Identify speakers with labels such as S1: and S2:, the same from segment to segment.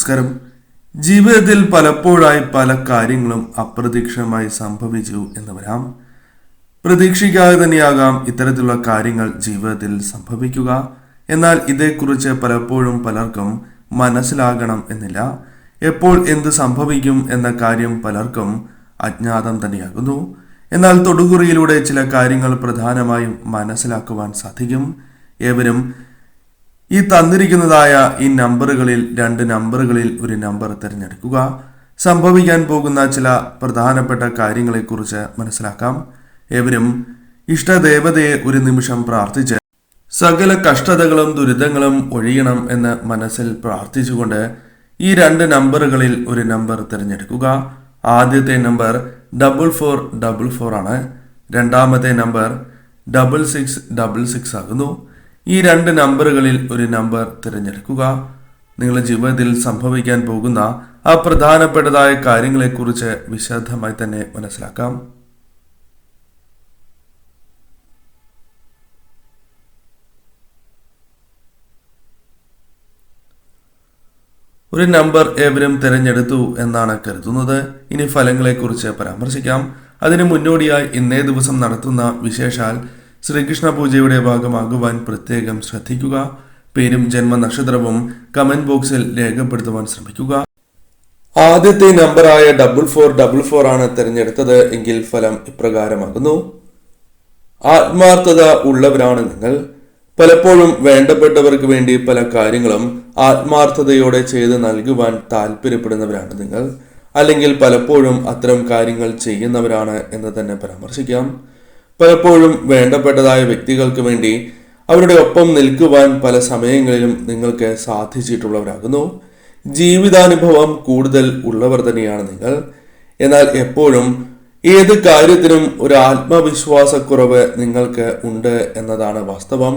S1: നമസ്കാരം. ജീവിതത്തിൽ പലപ്പോഴായി പല കാര്യങ്ങളും അപ്രതീക്ഷിതമായി സംഭവിച്ചു എന്ന് വരാം. പ്രതീക്ഷിക്കാതെ തന്നെയാകാം ഇത്തരത്തിലുള്ള കാര്യങ്ങൾ ജീവിതത്തിൽ സംഭവിക്കുക. എന്നാൽ ഇതേക്കുറിച്ച് പലപ്പോഴും പലർക്കും മനസ്സിലാകണം എന്നില്ല. എപ്പോൾ എന്ത് സംഭവിക്കും എന്ന കാര്യം പലർക്കും അജ്ഞാതം തന്നെയാകുന്നു. എന്നാൽ തൊടുകുറിയിലൂടെ ചില കാര്യങ്ങൾ പ്രധാനമായും മനസ്സിലാക്കുവാൻ സാധിക്കും. ഏവരും ഈ തന്നിരിക്കുന്നതായ ഈ നമ്പറുകളിൽ 2 നമ്പറുകളിൽ ഒരു നമ്പർ തിരഞ്ഞെടുക്കുക. സംഭവിക്കാൻ പോകുന്ന ചില പ്രധാനപ്പെട്ട കാര്യങ്ങളെക്കുറിച്ച് മനസ്സിലാക്കാം. ഏവരും ഇഷ്ടദേവതയെ ഒരു നിമിഷം പ്രാർത്ഥിച്ച് സകല കഷ്ടതകളും ദുരിതങ്ങളും ഒഴിയണം എന്ന് മനസ്സിൽ പ്രാർത്ഥിച്ചുകൊണ്ട് ഈ 2 നമ്പറുകളിൽ ഒരു നമ്പർ തിരഞ്ഞെടുക്കുക. ആദ്യത്തെ നമ്പർ 4444 ആണ്. രണ്ടാമത്തെ നമ്പർ 6666 ആകുന്നു. ഈ 2 നമ്പറുകളിൽ ഒരു നമ്പർ തിരഞ്ഞെടുക്കുക. നിങ്ങളുടെ ജീവിതത്തിൽ സംഭവിക്കാൻ പോകുന്ന ആ പ്രധാനപ്പെട്ടതായ കാര്യങ്ങളെക്കുറിച്ച് വിശദമായി തന്നെ മനസ്സിലാക്കാം. ഒരു നമ്പർ ഏവരും തിരഞ്ഞെടുത്തു എന്നാണ് കരുതുന്നത്. ഇനി ഫലങ്ങളെക്കുറിച്ച് പരാമർശിക്കാം. അതിനു മുന്നോടിയായി ഇന്നേ ദിവസം നടത്തുന്ന വിശേഷാൽ ശ്രീകൃഷ്ണ പൂജയുടെ ഭാഗമാകുവാൻ പ്രത്യേകം ശ്രദ്ധിക്കുക. പേരും ജന്മനക്ഷത്രവും കമന്റ് ബോക്സിൽ രേഖപ്പെടുത്തുവാൻ ശ്രമിക്കുക. ആദ്യത്തെ നമ്പറായ 4444 ആണ് തിരഞ്ഞെടുത്തത് എങ്കിൽ ഫലം ഇപ്രകാരമാകുന്നു. ആത്മാർത്ഥത ഉള്ളവരാണ് നിങ്ങൾ. പലപ്പോഴും വേണ്ടപ്പെട്ടവർക്ക് വേണ്ടി പല കാര്യങ്ങളും ആത്മാർത്ഥതയോടെ ചെയ്ത് നൽകുവാൻ താല്പര്യപ്പെടുന്നവരാണ് നിങ്ങൾ. അല്ലെങ്കിൽ പലപ്പോഴും അത്തരം കാര്യങ്ങൾ ചെയ്യുന്നവരാണ് എന്ന് തന്നെ പരാമർശിക്കാം. പലപ്പോഴും വേണ്ടപ്പെട്ടതായ വ്യക്തികൾക്ക് വേണ്ടി അവരുടെ ഒപ്പം നിൽക്കുവാൻ പല സമയങ്ങളിലും നിങ്ങൾക്ക് സാധിച്ചിട്ടുള്ളവരാകുന്നു. ജീവിതാനുഭവം കൂടുതൽ ഉള്ളവർ തന്നെയാണ് നിങ്ങൾ. എന്നാൽ എപ്പോഴും ഏത് കാര്യത്തിനും ഒരു ആത്മവിശ്വാസക്കുറവ് നിങ്ങൾക്ക് ഉണ്ട് എന്നതാണ് വാസ്തവം.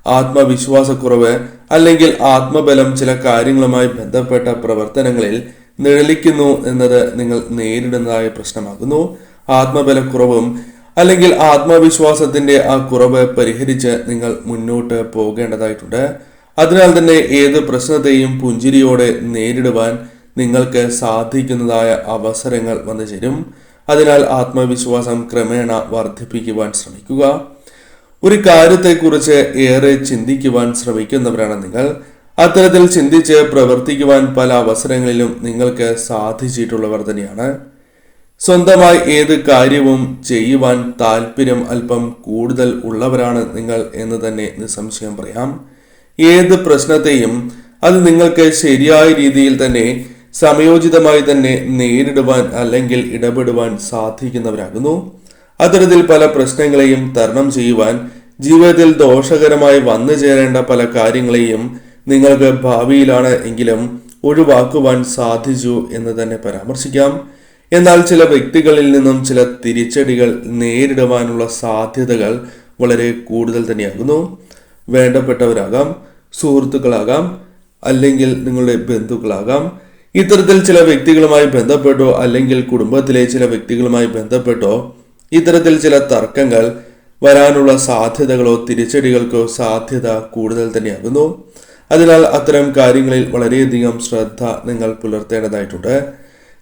S1: ആത്മവിശ്വാസക്കുറവ് അല്ലെങ്കിൽ ആത്മബലം ചില കാര്യങ്ങളുമായി ബന്ധപ്പെട്ട പ്രവർത്തനങ്ങളിൽ നിഴലിക്കുന്നു എന്നത് നിങ്ങൾ നേരിടുന്നതായ പ്രശ്നമാകുന്നു. ആത്മബലക്കുറവും അല്ലെങ്കിൽ ആത്മവിശ്വാസത്തിന്റെ ആ കുറവ് പരിഹരിച്ച് നിങ്ങൾ മുന്നോട്ട് പോകേണ്ടതായിട്ടുണ്ട്. അതിനാൽ തന്നെ ഏത് പ്രശ്നത്തെയും പുഞ്ചിരിയോടെ നേരിടുവാൻ നിങ്ങൾക്ക് സാധിക്കുന്നതായ അവസരങ്ങൾ വന്നു ചേരും. അതിനാൽ ആത്മവിശ്വാസം ക്രമേണ വർദ്ധിപ്പിക്കുവാൻ ശ്രമിക്കുക. ഒരു കാര്യത്തെക്കുറിച്ച് ഏറെ ചിന്തിക്കുവാൻ ശ്രമിക്കുന്നവരാണ് നിങ്ങൾ. അത്തരത്തിൽ ചിന്തിച്ച് പ്രവർത്തിക്കുവാൻ പല അവസരങ്ങളിലും നിങ്ങൾക്ക് സാധിച്ചിട്ടുള്ളവർ തന്നെയാണ്. സ്വന്തമായി ഏത് കാര്യവും ചെയ്യുവാൻ താല്പര്യം അല്പം കൂടുതൽ ഉള്ളവരാണ് നിങ്ങൾ എന്ന് തന്നെ നിസ്സംശയം പറയാം. ഏത് പ്രശ്നത്തെയും അത് നിങ്ങൾക്ക് ശരിയായ രീതിയിൽ തന്നെ സമയോചിതമായി തന്നെ നേരിടുവാൻ അല്ലെങ്കിൽ ഇടപെടുവാൻ സാധിക്കുന്നവരാകുന്നു. അത്തരത്തിൽ പല പ്രശ്നങ്ങളെയും തരണം ചെയ്യുവാൻ ജീവിതത്തിൽ ദോഷകരമായി വന്നു ചേരേണ്ട പല കാര്യങ്ങളെയും നിങ്ങൾക്ക് ഭാവിയിലാണ് എങ്കിലും ഒഴിവാക്കുവാൻ സാധിച്ചു എന്ന് തന്നെ പരാമർശിക്കാം. എന്നാൽ ചില വ്യക്തികളിൽ നിന്നും ചില തിരിച്ചടികൾ നേരിടുവാനുള്ള സാധ്യതകൾ വളരെ കൂടുതൽ തന്നെയാകുന്നു. വേണ്ടപ്പെട്ടവരാകാം, സുഹൃത്തുക്കളാകാം, അല്ലെങ്കിൽ നിങ്ങളുടെ ബന്ധുക്കളാകാം. ഇത്തരത്തിൽ ചില വ്യക്തികളുമായി ബന്ധപ്പെട്ടോ അല്ലെങ്കിൽ കുടുംബത്തിലെ ചില വ്യക്തികളുമായി ബന്ധപ്പെട്ടോ ഇത്തരത്തിൽ ചില തർക്കങ്ങൾ വരാനുള്ള സാധ്യതകളോ തിരിച്ചടികൾക്കോ സാധ്യത കൂടുതൽ തന്നെയാകുന്നു. അതിനാൽ അത്തരം കാര്യങ്ങളിൽ വളരെയധികം ശ്രദ്ധ നിങ്ങൾ പുലർത്തേണ്ടതായിട്ടുണ്ട്.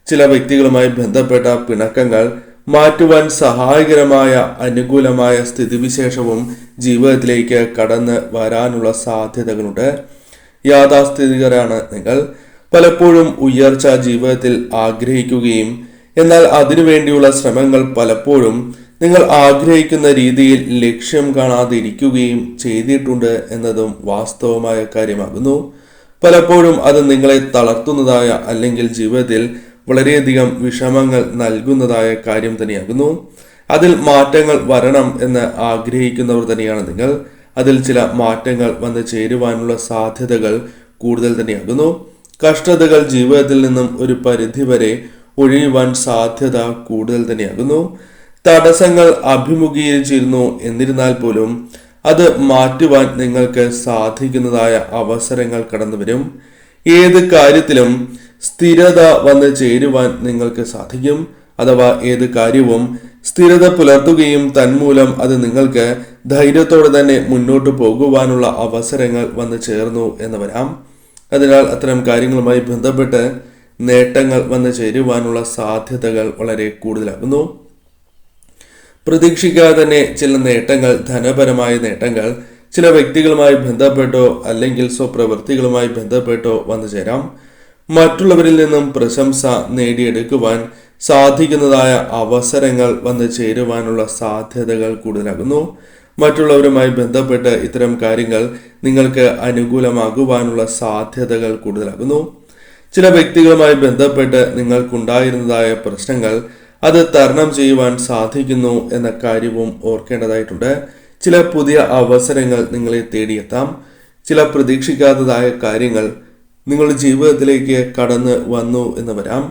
S1: ചില വ്യക്തികളുമായി ബന്ധപ്പെട്ട പിണക്കങ്ങൾ മാറ്റുവാൻ സഹായകരമായ അനുകൂലമായ സ്ഥിതിവിശേഷവും ജീവിതത്തിലേക്ക് കടന്ന് വരാനുള്ള സാധ്യതകളുണ്ട്. യാഥാസ്ഥിതികരാണ് നിങ്ങൾ. പലപ്പോഴും ഉയർച്ച ജീവിതത്തിൽ ആഗ്രഹിക്കുകയും എന്നാൽ അതിനുവേണ്ടിയുള്ള ശ്രമങ്ങൾ പലപ്പോഴും നിങ്ങൾ ആഗ്രഹിക്കുന്ന രീതിയിൽ ലക്ഷ്യം കാണാതെ ഇരിക്കുകയും ചെയ്തിട്ടുണ്ട് എന്നതും വാസ്തവമായ കാര്യമാകുന്നു. പലപ്പോഴും അത് നിങ്ങളെ തളർത്തുന്നതായ അല്ലെങ്കിൽ ജീവിതത്തിൽ വളരെയധികം വിഷമങ്ങൾ നൽകുന്നതായ കാര്യം തന്നെയാകുന്നു. അതിൽ മാറ്റങ്ങൾ വരണം എന്ന് ആഗ്രഹിക്കുന്നവർ തന്നെയാണ് നിങ്ങൾ. അതിൽ ചില മാറ്റങ്ങൾ വന്ന് ചേരുവാനുള്ള സാധ്യതകൾ കൂടുതൽ തന്നെയാകുന്നു. കഷ്ടതകൾ ജീവിതത്തിൽ നിന്നും ഒരു പരിധിവരെ ഒഴിയുവാൻ സാധ്യത കൂടുതൽ തന്നെയാകുന്നു. തടസ്സങ്ങൾ അഭിമുഖീകരിച്ചിരുന്നു എന്നിരുന്നാൽ പോലും അത് മാറ്റുവാൻ നിങ്ങൾക്ക് സാധിക്കുന്നതായ അവസരങ്ങൾ കടന്നു വരും. ഏത് കാര്യത്തിലും സ്ഥിരത വന്ന് ചേരുവാൻ നിങ്ങൾക്ക് സാധിക്കും. അഥവാ ഏത് കാര്യവും സ്ഥിരത പുലർത്തുകയും തന്മൂലം അത് നിങ്ങൾക്ക് ധൈര്യത്തോടെ തന്നെ മുന്നോട്ട് പോകുവാനുള്ള അവസരങ്ങൾ വന്നു ചേർന്നു എന്ന് വരാം. അതിനാൽ അത്തരം കാര്യങ്ങളുമായി ബന്ധപ്പെട്ട് നേട്ടങ്ങൾ വന്നു ചേരുവാനുള്ള സാധ്യതകൾ വളരെ കൂടുതലാകുന്നു. പ്രതീക്ഷിക്കാതെ തന്നെ ചില നേട്ടങ്ങൾ, ധനപരമായ നേട്ടങ്ങൾ ചില വ്യക്തികളുമായി ബന്ധപ്പെട്ടോ അല്ലെങ്കിൽ സ്വപ്രവൃത്തികളുമായി ബന്ധപ്പെട്ടോ വന്നു ചേരാം. മറ്റുള്ളവരിൽ നിന്നും പ്രശംസ നേടിയെടുക്കുവാൻ സാധിക്കുന്നതായ അവസരങ്ങൾ വന്നു ചേരുവാനുള്ള സാധ്യതകൾ കൂടുതലാകുന്നു. മറ്റുള്ളവരുമായി ബന്ധപ്പെട്ട് ഇത്തരം കാര്യങ്ങൾ നിങ്ങൾക്ക് അനുകൂലമാകുവാനുള്ള സാധ്യതകൾ കൂടുതലാകുന്നു. ചില വ്യക്തികളുമായി ബന്ധപ്പെട്ട് നിങ്ങൾക്കുണ്ടായിരുന്നതായ പ്രശ്നങ്ങൾ അത് തരണം ചെയ്യുവാൻ സാധിക്കുന്നു എന്ന കാര്യവും ഓർക്കേണ്ടതായിട്ടുണ്ട്. ചില പുതിയ അവസരങ്ങൾ നിങ്ങളെ തേടിയെത്താം. ചില പ്രതീക്ഷിക്കാത്തതായ കാര്യങ്ങൾ നിങ്ങളുടെ ജീവിതത്തിലേക്ക് കടന്നു വന്നു എന്ന് വരാം.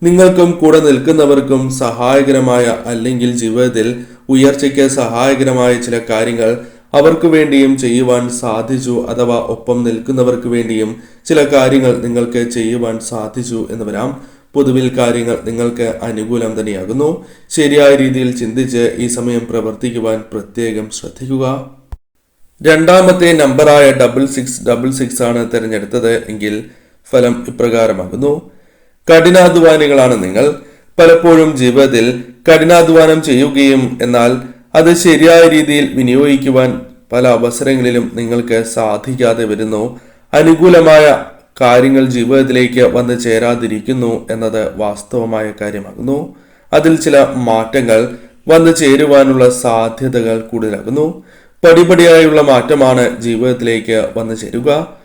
S1: നിങ്ങൾക്കും കൂടെ നിൽക്കുന്നവർക്കും സഹായകരമായ അല്ലെങ്കിൽ ജീവിതത്തിൽ ഉയർച്ചയ്ക്ക് സഹായകരമായ ചില കാര്യങ്ങൾ അവർക്ക് വേണ്ടിയും ചെയ്യുവാൻ സാധിച്ചു, അഥവാ ഒപ്പം നിൽക്കുന്നവർക്ക് വേണ്ടിയും ചില കാര്യങ്ങൾ നിങ്ങൾക്ക് ചെയ്യുവാൻ സാധിച്ചു എന്ന് വരാം. പൊതുവിൽ കാര്യങ്ങൾ നിങ്ങൾക്ക് അനുകൂലം തന്നെയാകുന്നു. ശരിയായ രീതിയിൽ ചിന്തിച്ച് ഈ സമയം പ്രവർത്തിക്കുവാൻ പ്രത്യേകം ശ്രദ്ധിക്കുക. രണ്ടാമത്തെ നമ്പറായ 6666 ആണ് തിരഞ്ഞെടുത്തത് എങ്കിൽ ഫലം ഇപ്രകാരമാകുന്നു. കഠിനാധ്വാനികളാണ് നിങ്ങൾ. പലപ്പോഴും ജീവിതത്തിൽ കഠിനാധ്വാനം ചെയ്യുകയും എന്നാൽ അത് ശരിയായ രീതിയിൽ വിനിയോഗിക്കുവാൻ പല അവസരങ്ങളിലും നിങ്ങൾക്ക് സാധിക്കാതെ വരുന്നു. അനുകൂലമായ കാര്യങ്ങൾ ജീവിതത്തിലേക്ക് വന്നു ചേരാതിരിക്കുന്നു എന്നത് വാസ്തവമായ കാര്യമാകുന്നു. അതിൽ ചില മാറ്റങ്ങൾ വന്നു ചേരുവാനുള്ള സാധ്യതകൾ കൂടുതലാകുന്നു. പടിപടിയായുള്ള മാറ്റമാണ് ജീവിതത്തിലേക്ക് വന്നു ചേരുക.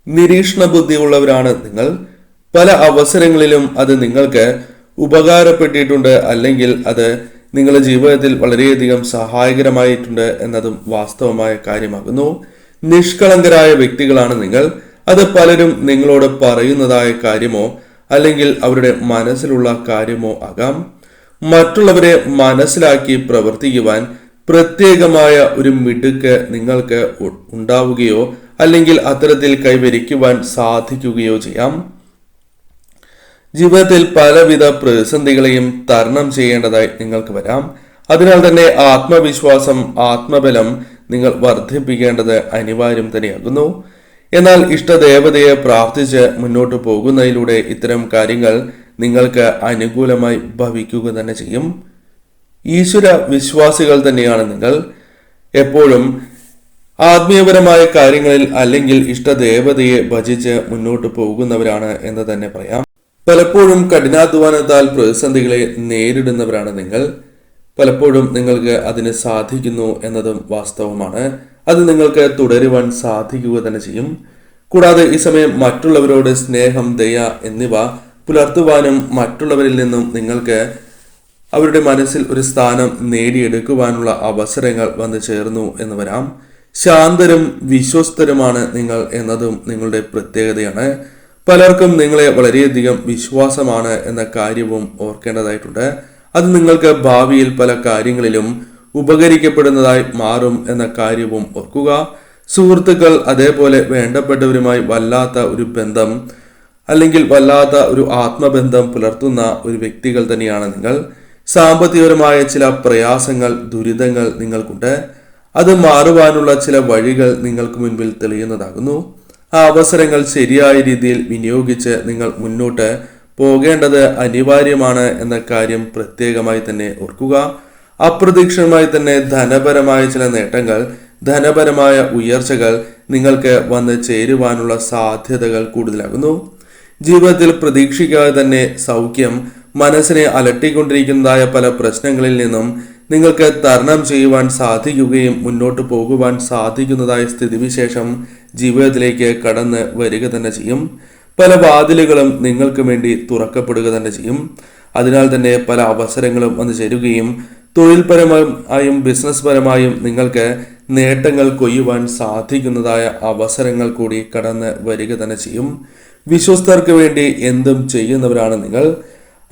S1: നിരീക്ഷണ ബുദ്ധിയുള്ളവരാണ് നിങ്ങൾ. പല അവസരങ്ങളിലും അത് നിങ്ങൾക്ക് ഉപകാരപ്പെട്ടിട്ടുണ്ട്, അല്ലെങ്കിൽ അത് നിങ്ങളുടെ ജീവിതത്തിൽ വളരെയധികം സഹായകരമായിട്ടുണ്ട് എന്നതും വാസ്തവമായ കാര്യമാകുന്നു. നിഷ്കളങ്കരായ വ്യക്തികളാണ് നിങ്ങൾ. അത് പലരും നിങ്ങളോട് പറയുന്നതായ കാര്യമോ അല്ലെങ്കിൽ അവരുടെ മനസ്സിലുള്ള കാര്യമോ ആകാം. മറ്റുള്ളവരെ മനസ്സിലാക്കി പ്രവർത്തിക്കുവാൻ പ്രത്യേകമായ ഒരു മിടുക്ക് നിങ്ങൾക്ക് ഉണ്ടാവുകയോ അല്ലെങ്കിൽ അത്തരത്തിൽ കൈവരിക്കുവാൻ സാധിക്കുകയോ ചെയ്യാം. ജീവിതത്തിൽ പലവിധ പ്രതിസന്ധികളെയും തരണം ചെയ്യേണ്ടതായി നിങ്ങൾക്ക് വരാം. അതിനാൽ തന്നെ ആത്മവിശ്വാസം, ആത്മബലം നിങ്ങൾ വർദ്ധിപ്പിക്കേണ്ടത് അനിവാര്യം തന്നെയാകുന്നു. എന്നാൽ ഇഷ്ടദേവതയെ പ്രാർത്ഥിച്ച് മുന്നോട്ട് പോകുന്നതിലൂടെ ഇത്തരം കാര്യങ്ങൾ നിങ്ങൾക്ക് അനുകൂലമായി ഭവിക്കുക തന്നെ ചെയ്യും. ഈശ്വര വിശ്വാസികൾ തന്നെയാണ് നിങ്ങൾ. എപ്പോഴും ആത്മീയപരമായ കാര്യങ്ങളിൽ അല്ലെങ്കിൽ ഇഷ്ടദേവതയെ ഭജിച്ച് മുന്നോട്ട് പോകുന്നവരാണ് എന്ന് തന്നെ പറയാം. പലപ്പോഴും കഠിനാധ്വാനത്താൽ പ്രതിസന്ധികളെ നേരിടുന്നവരാണ് നിങ്ങൾ. പലപ്പോഴും നിങ്ങൾക്ക് അതിന് സാധിക്കുന്നു എന്നതും വാസ്തവമാണ്. അത് നിങ്ങൾക്ക് തുടരുവാൻ സാധിക്കുക തന്നെ ചെയ്യും. കൂടാതെ ഈ സമയം മറ്റുള്ളവരോട് സ്നേഹം, ദയ എന്നിവ പുലർത്തുവാനും മറ്റുള്ളവരിൽ നിന്നും നിങ്ങൾക്ക് അവരുടെ മനസ്സിൽ ഒരു സ്ഥാനം നേടിയെടുക്കുവാനുള്ള അവസരങ്ങൾ വന്നു ചേർന്നു എന്ന് വരാം. ശാന്തരും വിശ്വസ്തരുമാണ് നിങ്ങൾ എന്നതും നിങ്ങളുടെ പ്രത്യേകതയാണ്. പലർക്കും നിങ്ങളെ വളരെയധികം വിശ്വാസമാണ് എന്ന കാര്യവും ഓർക്കേണ്ടതായിട്ടുണ്ട്. അത് നിങ്ങൾക്ക് ഭാവിയിൽ പല കാര്യങ്ങളിലും ഉപകരിക്കപ്പെടുന്നതായി മാറും എന്ന കാര്യവും ഓർക്കുക. സുഹൃത്തുക്കൾ, അതേപോലെ വേണ്ടപ്പെട്ടവരുമായി വല്ലാത്ത ഒരു ബന്ധം അല്ലെങ്കിൽ വല്ലാത്ത ഒരു ആത്മബന്ധം പുലർത്തുന്ന ഒരു വ്യക്തികൾ തന്നെയാണ് നിങ്ങൾ. സാമ്പത്തികപരമായ ചില പ്രയാസങ്ങൾ, ദുരിതങ്ങൾ നിങ്ങൾക്കുണ്ട്. അത് മാറുവാനുള്ള ചില വഴികൾ നിങ്ങൾക്ക് മുൻപിൽ തെളിയുന്നതാകുന്നു. ആ അവസരങ്ങൾ ശരിയായ രീതിയിൽ വിനിയോഗിച്ച് നിങ്ങൾ മുന്നോട്ട് പോകേണ്ടത് അനിവാര്യമാണ് എന്ന കാര്യം പ്രത്യേകമായി തന്നെ ഓർക്കുക. അപ്രതീക്ഷിതമായി തന്നെ ധനപരമായ ചില നേട്ടങ്ങൾ, ധനപരമായ ഉയർച്ചകൾ നിങ്ങൾക്ക് വന്ന് ചേരുവാനുള്ള സാധ്യതകൾ കൂടുതലാകുന്നു. ജീവിതത്തിൽ പ്രതീക്ഷിക്കാതെ തന്നെ സൗഖ്യം, മനസ്സിനെ അലട്ടിക്കൊണ്ടിരിക്കുന്നതായ പല പ്രശ്നങ്ങളിൽ നിന്നും നിങ്ങൾക്ക് തരണം ചെയ്യുവാൻ സാധിക്കുകയും മുന്നോട്ട് പോകുവാൻ സാധിക്കുന്നതായ സ്ഥിതിവിശേഷം ജീവിതത്തിലേക്ക് കടന്ന് വരിക തന്നെ ചെയ്യും. പല വാതിലുകളും നിങ്ങൾക്ക് വേണ്ടി തുറക്കപ്പെടുക തന്നെ ചെയ്യും. അതിനാൽ തന്നെ പല അവസരങ്ങളും വന്നു ചേരുകയും തൊഴിൽപരമായും ബിസിനസ് പരമായും നിങ്ങൾക്ക് നേട്ടങ്ങൾ കൊയ്യുവാൻ സാധിക്കുന്നതായ അവസരങ്ങൾ കൂടി കടന്ന് വരിക തന്നെ ചെയ്യും. വിശ്വസ്തർക്ക് വേണ്ടി എന്തും ചെയ്യുന്നവരാണ് നിങ്ങൾ.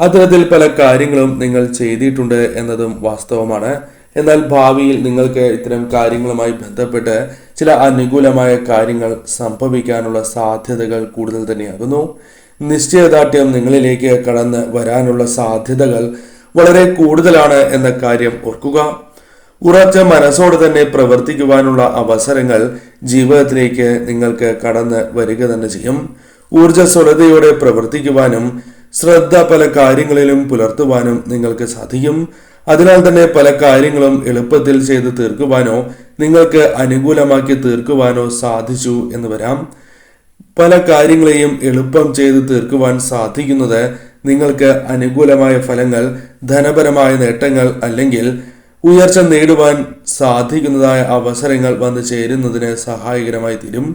S1: അത്തരത്തിൽ പല കാര്യങ്ങളും നിങ്ങൾ ചെയ്തിട്ടുണ്ട് എന്നതും വാസ്തവമാണ്. എന്നാൽ ഭാവിയിൽ നിങ്ങൾക്ക് ഇത്തരം കാര്യങ്ങളുമായി ബന്ധപ്പെട്ട് ചില അനുകൂലമായ കാര്യങ്ങൾ സംഭവിക്കാനുള്ള സാധ്യതകൾ കൂടുതൽ തന്നെയാകുന്നു. നിശ്ചയദാർഢ്യം നിങ്ങളിലേക്ക് കടന്ന് വരാനുള്ള സാധ്യതകൾ വളരെ കൂടുതലാണ് എന്ന കാര്യം ഓർക്കുക. ഉറച്ച മനസ്സോടെ തന്നെ പ്രവർത്തിക്കുവാനുള്ള അവസരങ്ങൾ ജീവിതത്തിലേക്ക് നിങ്ങൾക്ക് കടന്ന് വരിക തന്നെ ചെയ്യും. ഊർജ്ജസ്വലതയോടെ പ്രവർത്തിക്കുവാനും ശ്രദ്ധ പല കാര്യങ്ങളിലും പുലർത്തുവാനും നിങ്ങൾക്ക് സാധിക്കും. അതിനാൽ തന്നെ പല കാര്യങ്ങളും എളുപ്പത്തിൽ ചെയ്ത് തീർക്കുവാനോ നിങ്ങൾക്ക് അനുകൂലമാക്കി തീർക്കുവാനോ സാധിച്ചു എന്ന് വരാം. പല കാര്യങ്ങളെയും എളുപ്പം ചെയ്ത് തീർക്കുവാൻ സാധിക്കുന്നത് നിങ്ങൾക്ക് അനുകൂലമായ ഫലങ്ങൾ, ധനപരമായ നേട്ടങ്ങൾ അല്ലെങ്കിൽ ഉയർച്ച നേടുവാൻ സാധിക്കുന്നതായ അവസരങ്ങൾ വന്നു ചേരുന്നതിന് സഹായകരമായി തീരും.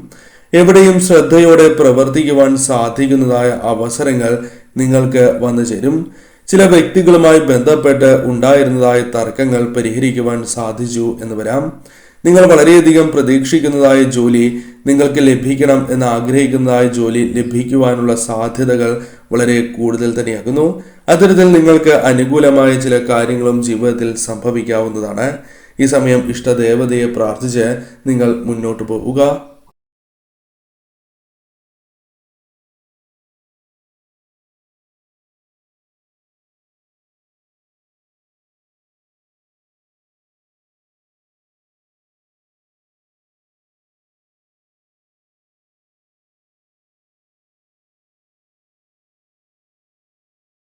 S1: എവിടെയും ശ്രദ്ധയോടെ പ്രവർത്തിക്കുവാൻ സാധിക്കുന്നതായ അവസരങ്ങൾ നിങ്ങൾക്ക് വന്നു ചേരും. ചില വ്യക്തികളുമായി ബന്ധപ്പെട്ട് ഉണ്ടായിരുന്നതായ തർക്കങ്ങൾ പരിഹരിക്കുവാൻ സാധിച്ചു എന്ന് വരാം. നിങ്ങൾ വളരെയധികം പ്രതീക്ഷിക്കുന്നതായ ജോലി നിങ്ങൾക്ക് ലഭിക്കണം എന്ന് ആഗ്രഹിക്കുന്നതായ ജോലി ലഭിക്കുവാനുള്ള സാധ്യതകൾ വളരെ കൂടുതൽ തന്നെയാകുന്നു. അത്തരത്തിൽ നിങ്ങൾക്ക് അനുകൂലമായ ചില കാര്യങ്ങളും ജീവിതത്തിൽ സംഭവിക്കാവുന്നതാണ്. ഈ സമയം ഇഷ്ടദേവതയെ പ്രാർത്ഥിച്ച് നിങ്ങൾ മുന്നോട്ട് പോവുക.